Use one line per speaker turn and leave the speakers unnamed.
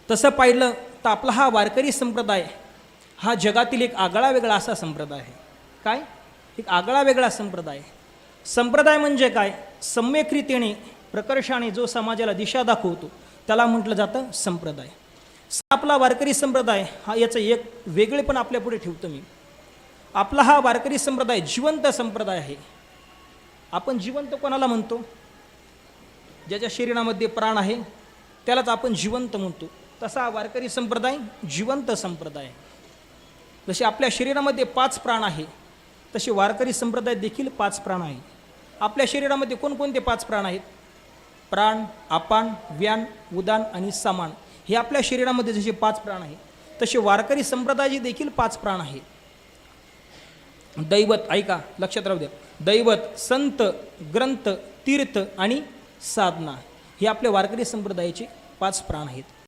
तसं पाहिलं तर आपला हा वारकरी संप्रदाय हा जगातील एक आगळा वेगळा असा संप्रदाय आहे. काय? एक आगळा वेगळा संप्रदाय. संप्रदाय म्हणजे काय? सम्यक रीतीने प्रकर्षाने जो समाजाला दिशा दाखवतो त्याला म्हटलं जातं संप्रदाय. आपला वारकरी संप्रदाय हा याचं एक वेगळेपण आपल्यापुढे ठेवतो मी. आपला हा वारकरी संप्रदाय जिवंत संप्रदाय आहे. आपण जिवंत कोणाला म्हणतो? ज्याच्या शरीरामध्ये प्राण आहे त्यालाच आपण जिवंत म्हणतो. तसा वारकरी संप्रदाय जिवंत संप्रदाय. जसे आपल्या शरीरामध्ये 5 प्राण आहे तसे वारकरी संप्रदाय देखील 5 प्राण आहे. आपल्या शरीरामध्ये कोणकोणते 5 प्राण आहेत? प्राण, अपान, व्यान, उदान आणि समान. हे आपल्या शरीरामध्ये जसे 5 प्राण आहे तसे वारकरी संप्रदायाचे देखील 5 प्राण आहे. दैवत, ऐका लक्षात राहू द्या, दैवत, संत, ग्रंथ, तीर्थ आणि साधना हे आपल्या वारकरी संप्रदायाचे 5 प्राण आहेत.